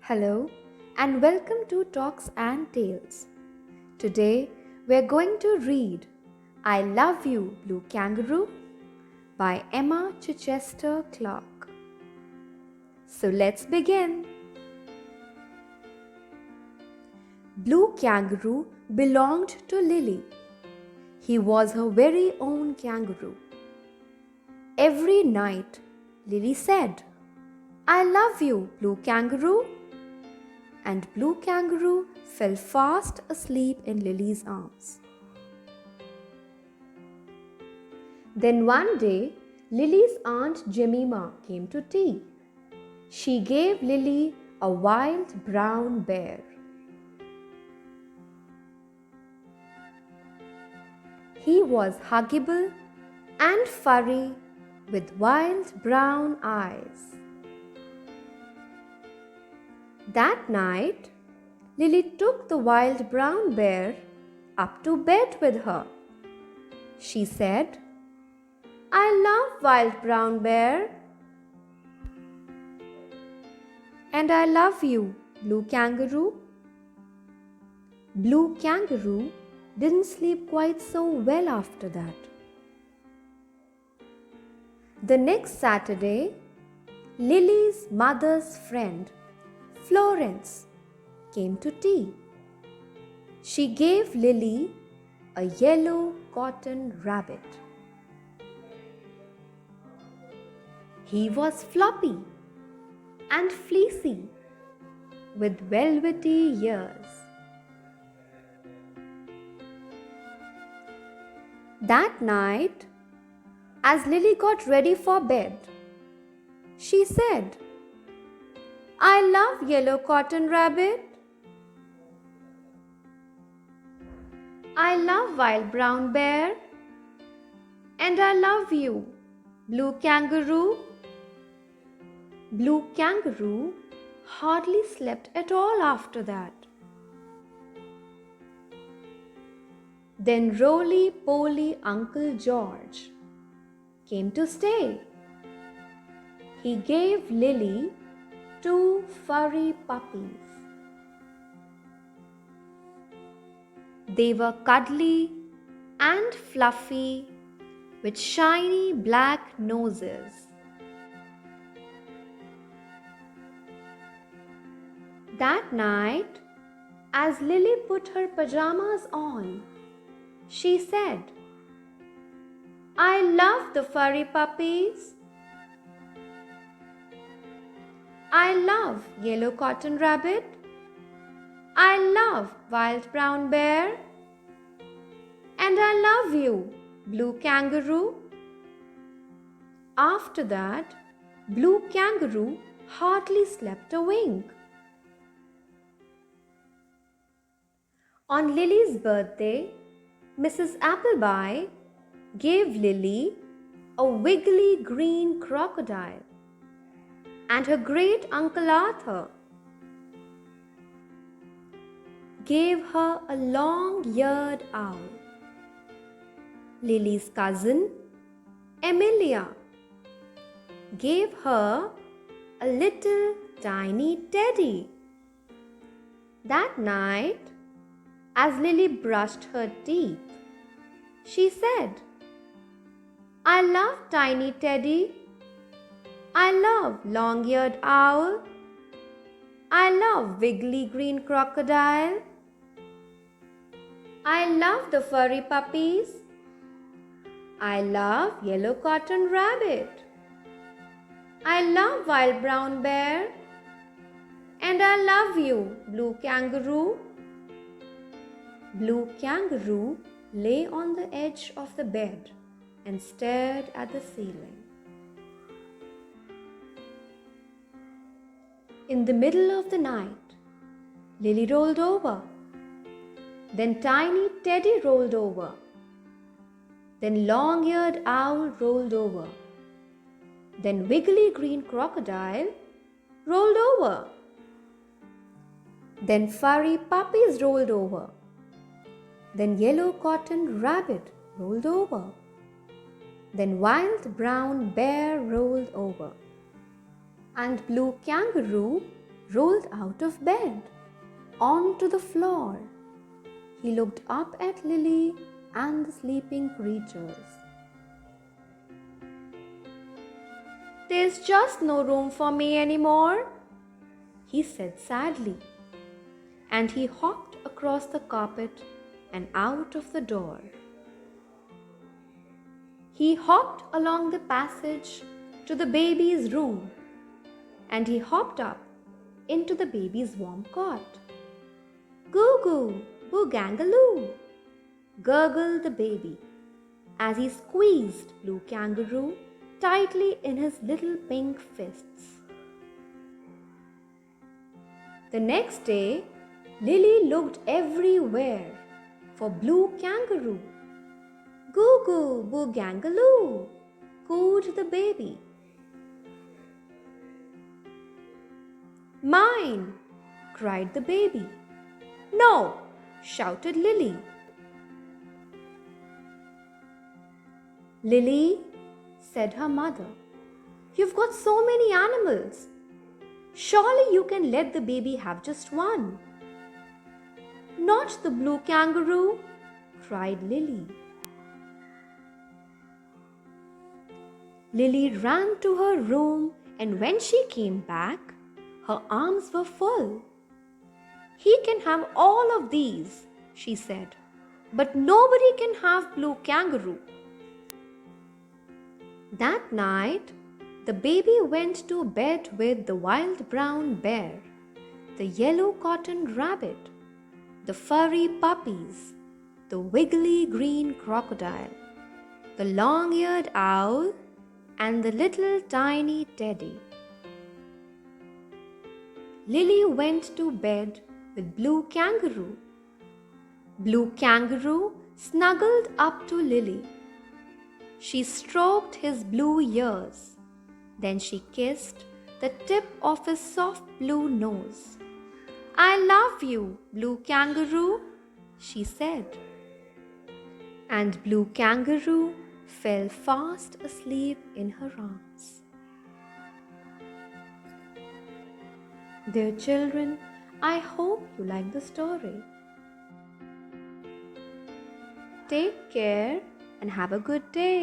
Hello and welcome to Talks and Tales. Today we're going to read I Love You, Blue Kangaroo by Emma Chichester Clark. So let's begin. Blue Kangaroo belonged to Lily. He was her very own kangaroo. Every night, Lily said, I love you, Blue Kangaroo. And Blue Kangaroo fell fast asleep in Lily's arms. Then one day, Lily's Aunt Jemima came to tea. She gave Lily a wild brown bear. He was huggable and furry with wild brown eyes. That night, Lily took the wild brown bear up to bed with her. She said, I love wild brown bear. And I love you, Blue Kangaroo. Blue Kangaroo didn't sleep quite so well after that. The next Saturday, Lily's mother's friend, Florence, came to tea. She gave Lily a yellow cotton rabbit. He was floppy and fleecy with velvety ears. That night, as Lily got ready for bed, she said, I love yellow cotton rabbit. I love wild brown bear. And I love you, Blue Kangaroo. Blue Kangaroo hardly slept at all after that. Then roly-poly Uncle George came to stay. He gave Lily 2 furry puppies. They were cuddly and fluffy with shiny black noses. That night, as Lily put her pajamas on, she said, I love the furry puppies. I love yellow cotton rabbit. I love wild brown bear. And I love you, Blue Kangaroo. After that, Blue Kangaroo hardly slept a wink. On Lily's birthday, Mrs. Appleby gave Lily a wiggly green crocodile, and her great uncle Arthur gave her a long-eared owl. Lily's cousin, Amelia, gave her a little tiny teddy. That night, as Lily brushed her teeth, she said, I love tiny teddy. I love long-eared owl. I love wiggly green crocodile. I love the furry puppies. I love yellow cotton rabbit. I love wild brown bear. And I love you, Blue Kangaroo. Blue Kangaroo lay on the edge of the bed and stared at the ceiling. In the middle of the night, Lily rolled over. Then tiny Teddy rolled over. Then long-eared owl rolled over. Then wiggly green crocodile rolled over. Then furry puppies rolled over. Then yellow cotton rabbit rolled over. Then wild brown bear rolled over. And Blue Kangaroo rolled out of bed onto the floor. He looked up at Lily and the sleeping creatures. "There's just no room for me anymore," he said sadly, and he hopped across the carpet and out of the door. He hopped along the passage to the baby's room, and he hopped up into the baby's warm cot. "Goo goo, boo-gangaloo," gurgled the baby as he squeezed Blue Kangaroo tightly in his little pink fists. The next day, Lily looked everywhere for Blue Kangaroo. "Goo goo, boo-gangaloo," cooed the baby. "Mine!" cried the baby. "No!" shouted Lily. "Lily," said her mother, "you've got so many animals. Surely you can let the baby have just one." "Not the Blue Kangaroo," cried Lily. Lily ran to her room, and when she came back, her arms were full. "He can have all of these," she said, "but nobody can have Blue Kangaroo." That night, the baby went to bed with the wild brown bear, the yellow cotton rabbit, the furry puppies, the wiggly green crocodile, the long-eared owl, and the little tiny teddy. Lily went to bed with Blue Kangaroo. Blue Kangaroo snuggled up to Lily. She stroked his blue ears. Then she kissed the tip of his soft blue nose. "I love you, Blue Kangaroo," she said. And Blue Kangaroo fell fast asleep in her arms. Dear children, I hope you like the story. Take care and have a good day.